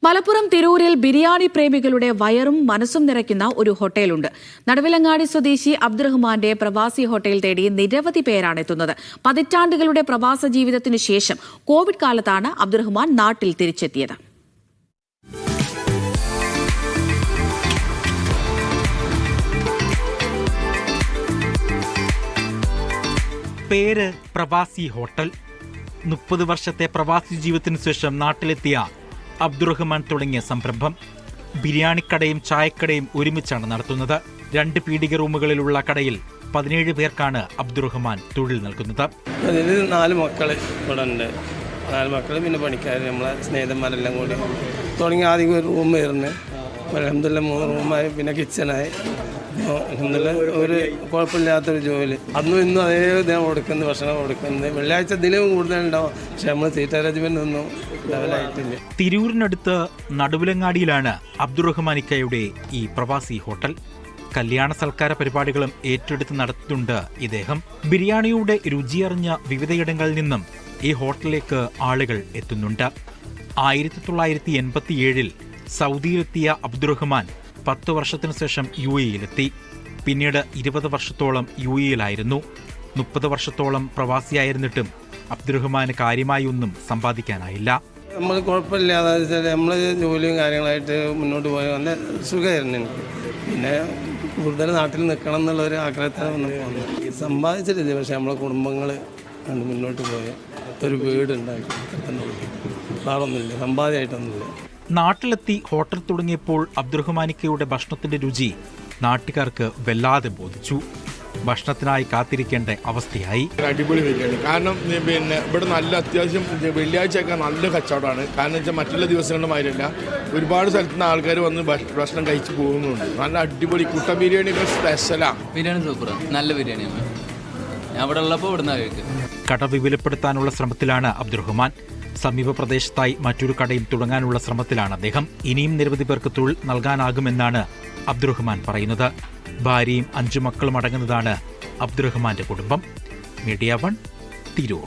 മലപ്പുറം തിരൂരിൽ ബിരിയാണി പ്രേമികളുടെ വയറും മനസ്സും നിറയ്ക്കുന്ന ഒരു ഹോട്ടലുണ്ട്. നടുവിലങ്ങാടി സ്വദേശി അബ്ദുറഹ്മാന്റെ പ്രവാസി ഹോട്ടൽ തേടി നിരവധി പേരാണ് എത്തുന്നത്. പതിറ്റാണ്ടുകളുടെ പ്രവാസ ജീവിതത്തിനു ശേഷം കോവിഡ് കാലത്താണ് അബ്ദുറഹ്മാൻ നാട്ടിൽ തിരിച്ചെത്തിയത്. പേര് പ്രവാസി ഹോട്ടൽ. 30 വർഷത്തെ പ്രവാസി ജീവിതത്തിനു ശേഷം നാട്ടിലെത്തിയ അബ്ദുറഹ്മാൻ തുടങ്ങിയ സംരംഭം ബിരിയാണിക്കടയും ചായക്കടയും ഒരുമിച്ചാണ് നടത്തുന്നത്. 2 പീടിക റൂമുകളിലുള്ള കടയിൽ 17 പേർക്കാണ് അബ്ദുറഹ്മാൻ തൊഴിൽ നൽകുന്നത്. 4 മക്കള് ഇവിടെ ഉണ്ട്. 4 മക്കള് പിന്നെ പണിക്കാർ, നമ്മളെ സ്നേഹിതന്മാരെല്ലാം കൂടി തുടങ്ങി. ആദ്യം ഒരു റൂം വരുന്നത്, അൽഹംദുലില്ലാഹ് 3 റൂമായി, പിന്നെ കിച്ചണായി. ഒരു കുഴപ്പമില്ലാത്തൊരു ജോലി. അന്നും ഇന്നും അതേ ഇതിനെ കൊടുക്കുന്നത്, ഭക്ഷണം കൊടുക്കുന്നത്. വെള്ളിയാഴ്ച ഇതിലും കൂടുതലുണ്ടാവും, പക്ഷെ നമ്മൾ സീറ്റ് അറേഞ്ച്മെന്റ് ഒന്നും ലെവലായിട്ടില്ല. തിരൂരിനടുത്ത് നടുവിലങ്ങാടിയിലാണ് അബ്ദുറഹ്മാനിക്കയുടെ ഈ പ്രവാസി ഹോട്ടൽ. കല്യാണ സൽക്കാര പരിപാടികളും ഏറ്റെടുത്ത് നടത്തുന്നുണ്ട് ഇദ്ദേഹം. ബിരിയാണിയുടെ രുചിയറിഞ്ഞ വിവിധയിടങ്ങളിൽ നിന്നും ഈ ഹോട്ടലിലേക്ക് ആളുകൾ എത്തുന്നുണ്ട്. 1987 സൗദിയിലെത്തിയ അബ്ദുറഹ്മാൻ 10 വർഷത്തിനു ശേഷം UAE-യിലെത്തി. പിന്നീട് 20 വർഷത്തോളം UAE-യിലായിരുന്നു. 30 വർഷത്തോളം പ്രവാസിയായിരുന്നിട്ടും അബ്ദുറഹ്മാന് കാര്യമായി ഒന്നും സമ്പാദിക്കാനായില്ല. നമ്മൾ കുഴപ്പമില്ലാതെ നമ്മൾ ജോലിയും കാര്യങ്ങളായിട്ട് മുന്നോട്ട് പോയ നല്ല സുഖമായിരുന്നു എനിക്ക്. പിന്നെ കൂടുതൽ നാട്ടിൽ നിൽക്കണം എന്നുള്ളൊരു ആഗ്രഹത്താണ് വന്നത്. സമ്പാദിച്ചിട്ടില്ല, പക്ഷെ നമ്മളെ കുടുംബങ്ങൾ കണ്ട് മുന്നോട്ട് പോയ ഒരു വീടുണ്ടാക്കി. വേറൊന്നുമില്ല, സമ്പാദ്യമായിട്ടൊന്നുമില്ല. നാട്ടിലെത്തി ഹോട്ടൽ തുടങ്ങിയപ്പോൾ അബ്ദുറഹ്മാനിക്കയുടെ ഭക്ഷണത്തിന്റെ രുചി നാട്ടുകാർക്ക് വല്ലാതെ ബോധിച്ചു. ഭക്ഷണത്തിനായി കാത്തിരിക്കേണ്ട അവസ്ഥയായി. അടിപൊളി ബിരിയാണി. കാരണം പിന്നെ ഇവിടെ നല്ല അത്യാവശ്യം വെള്ളിയാഴ്ചയൊക്കെ നല്ല കച്ചവടമാണ്. കാരണം വെച്ചാൽ മറ്റുള്ള ദിവസങ്ങളുടെ മാതിരിയല്ല, ഒരുപാട് സ്ഥലത്ത് നിന്ന് ആൾക്കാർ വന്ന് ഭക്ഷണം കഴിച്ച് പോകുന്നുണ്ട്. നല്ല അടിപൊളി കുട്ട ബിരിയാണി ഒക്കെ സ്പെഷ്യലാണ്. ബിരിയാണി സൂപ്പർ, നല്ല ബിരിയാണിയാണ്. ഞാൻ അവിടെ ഉള്ളപ്പോൾ ഇവിടുന്ന് കഴിക്കും. കട വിപുലപ്പെടുത്താനുള്ള ശ്രമത്തിലാണ് അബ്ദുറഹ്മാൻ. സമീപ പ്രദേശത്തായി മറ്റൊരു കടയും തുടങ്ങാനുള്ള ശ്രമത്തിലാണ് അദ്ദേഹം. ഇനിയും നിരവധി പേർക്ക് തൊഴിൽ നൽകാനാകുമെന്നാണ് അബ്ദുറഹ്മാൻ പറയുന്നത്. ഭാര്യയും 5 മക്കളും അടങ്ങുന്നതാണ് അബ്ദുറഹ്മാന്റെ കുടുംബം. മീഡിയ 1 തിരൂർ.